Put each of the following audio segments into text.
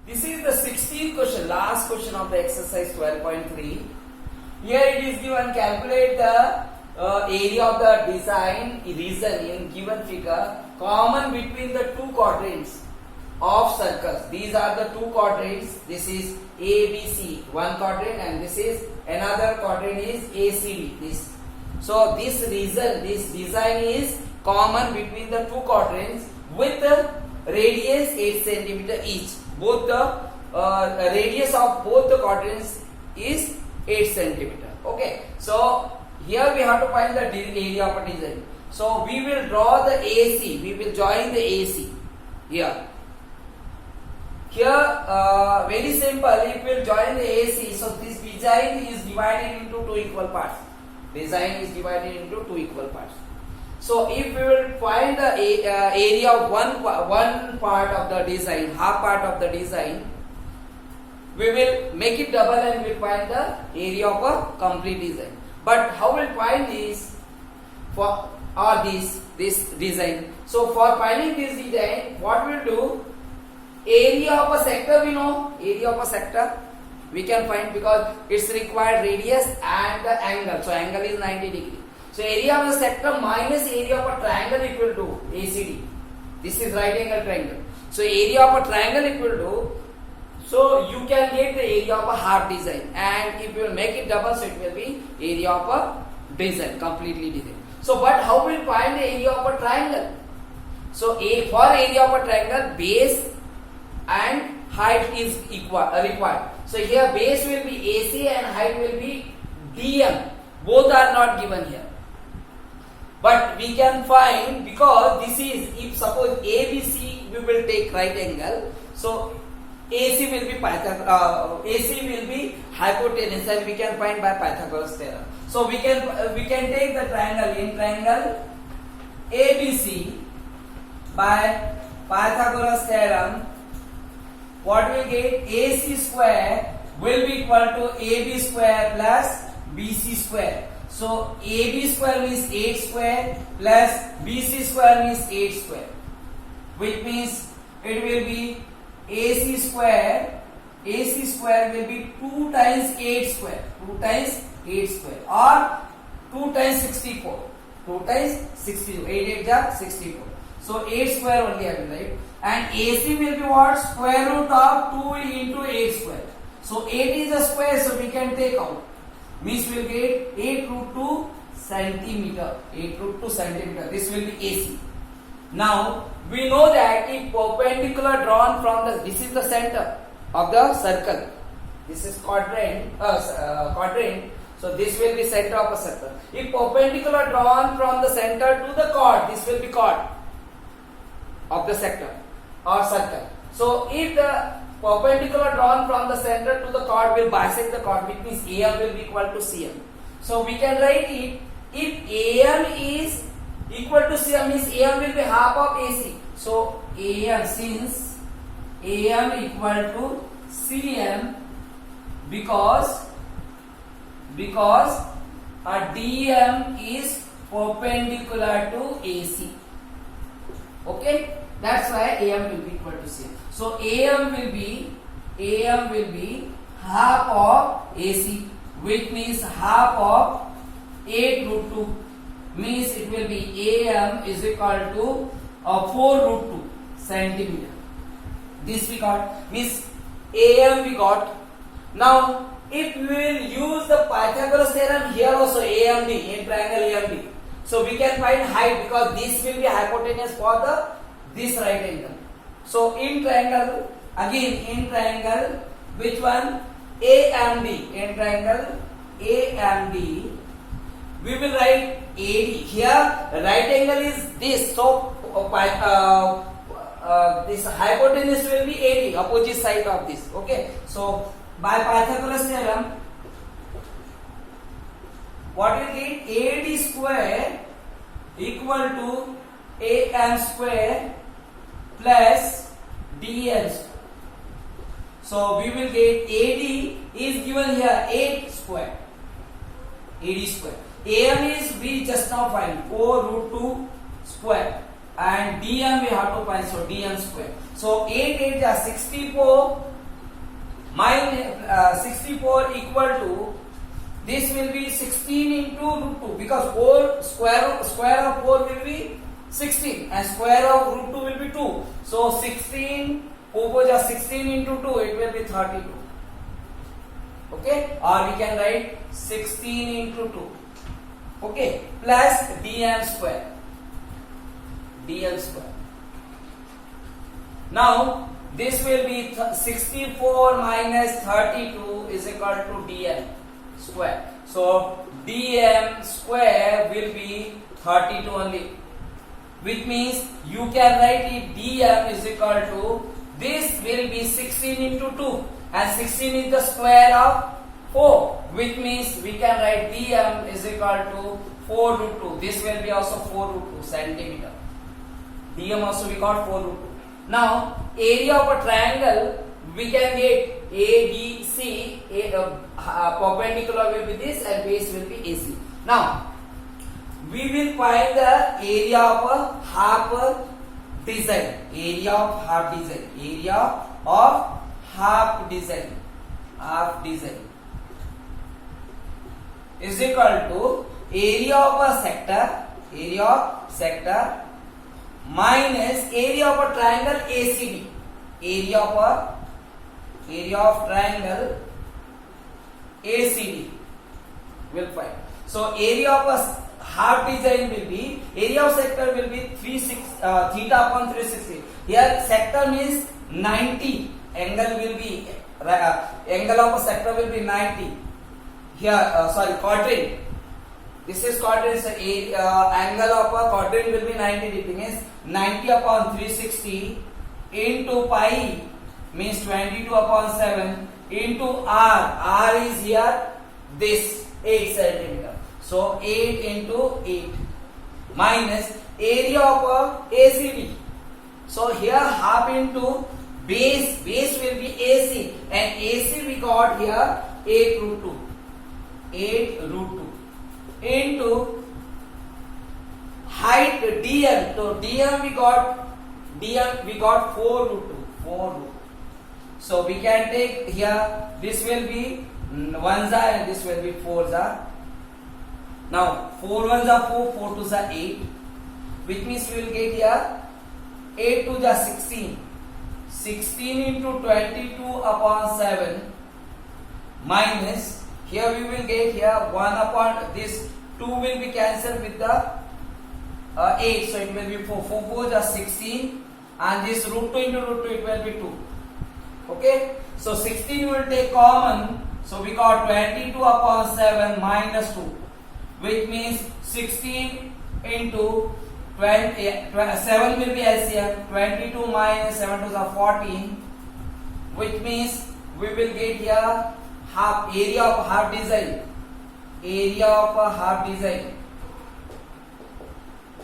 This is the 16th question, last question of the exercise 12.3. Here it is given, calculate the area of the design region in given figure common between the two quadrants of circles. These are the two quadrants. This is ABC, one quadrant, and this is another quadrant is ACD. So this region, this design is common between the two quadrants with the radius 8 centimeter each. Both the radius of both the quadrants is 8 centimeter. Okay. So here we have to find the area of a design. So we will draw the AC. We will join the AC here. Here very simple. If we will join the AC, so this design is divided into two equal parts. Design is divided into two equal parts. So if we will find the area of one part of the design, half part of the design, we will make it double and we will find the area of a complete design. But how will find this for this design? So for finding this design, what we will do? Area of a sector we know. Area of a sector we can find because it's required radius and the angle. So angle is 90 degree. So area of a sector minus area of a triangle equal to ACD. This is right angle triangle. So area of a triangle equal to. So you can get the area of a half design, and if you will make it double, so it will be area of a design, completely design. So but how will find the area of a triangle? So for area of a triangle, base and height is required. So here base will be AC and height will be DM. Both are not given here. But we can find, because this is, if suppose ABC we will take right angle, so AC will be AC will be hypotenuse, and we can find by Pythagoras theorem. So we can take the triangle, in triangle ABC by Pythagoras theorem. What we get? AC square will be equal to AB square plus BC square. So AB square means 8 square plus BC square means 8 square, which means it will be AC square will be 2 times 8 square, 2 times 8 square, or 2 times 64, 2 times 64, 8 8 64. So 8 square only I will write, and AC will be what? Square root of 2 into 8 square. So 8 is a square, so we can take out. Means we will get 8 root 2 centimeter. 8 root 2 centimeter. This will be AC. Now we know that if perpendicular drawn from the, this is the center of the circle. This is quadrant. So this will be center of a circle. If perpendicular drawn from the center to the chord, this will be chord of the sector or circle. So if the perpendicular drawn from the center to the chord will bisect the chord, which means AM will be equal to CM. So we can write it, if AM is equal to CM means AM will be half of AC. So AM, since AM equal to CM, because a DM is perpendicular to AC. Okay, that's why AM will be equal to CM. So AM will be half of AC, which means half of 8 root 2, means it will be AM is equal to 4 root 2 centimeter. This we got, means AM we got. Now if we will use the Pythagoras theorem here also, AMD, in triangle AMD, so we can find height, because this will be hypotenuse for this right angle. So in triangle, again in triangle, which one? AMD. In triangle AMD, we will write AD. Here right angle is this, so this hypotenuse will be AD, opposite side of this. Okay, so by Pythagoras theorem, what we get? AD square equal to AM square plus DN square. So we will get AD is given here 8 square. AD square. AM is we just now find 4 root 2 square, and DM we have to find, so DN square. So 8 8 is 64 64 equal to, this will be 16 into root 2 because 4 square of 4 will be 16 and square of root 2 will be 2. So 16 over 16 into 2, it will be 32. Okay, or we can write 16 into 2. Okay, plus dm square. dm square. Now this will be 64 minus 32 is equal to dm square. So dm square will be 32 only, which means you can write it dm is equal to, this will be 16 into 2 and 16 is the square of 4, which means we can write dm is equal to 4 root 2. This will be also 4 root 2 centimeter. dm also we got 4 root 2. Now area of a triangle we can get ABC, perpendicular will be this and base will be AC. Now we will find the area of a half design. Area of half design. Area of half design. Half design is equal to area of a sector. Area of sector minus area of a triangle ACD. Area of triangle ACD will find. So area of a half design will be, area of sector will be theta upon 360. Here sector means 90. Angle will be angle of a sector will be 90. Here quadrant. This is quadrant. So angle of a quadrant will be 90 degree, means 90 upon 360 into pi means 22 upon 7 into r. R is here this 8 centimeter. So 8 into 8 minus area of a ACD. So here half into base. Base will be AC and AC we got here 8 root 2. 8 root 2 into height dm. So dm we got 4 root 2. 4 root 2. So we can take here, this will be 1s and this will be 4s. Now 4 1s are 4, 4 2s are 8, which means we will get here 8 2s are 16. 16 into 22 upon 7 minus, here we will get here 1 upon this 2 will be cancelled with the 8, so it will be 4. 4 4s are 16 and this root 2 into root 2 it will be 2. Okay, so 16 will take common, so we got 22 upon 7 minus 2, which means 16 into 7 will be LCM. 22 minus 7 2s are 14, which means we will get here half area of half design. Area of a half design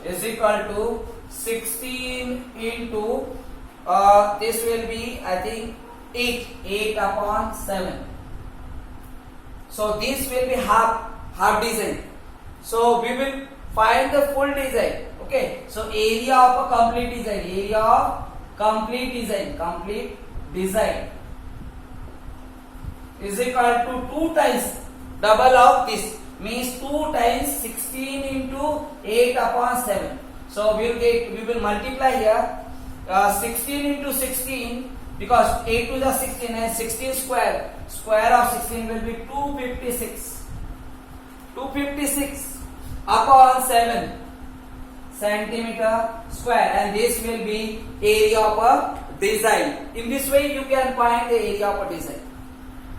is equal to 16 into this will be I think 8 upon 7. So this will be half design. So we will find the full design. Okay, so area of a complete design. Area of complete design. Complete design is equal to 2 times double of this, means 2 times 16 into 8 upon 7. So we will multiply here 16 into 16, because 8 to the 16 and 16 square of 16 will be 256. 256 upon 7 centimeter square, and this will be area of a design. In this way you can find the area of a design.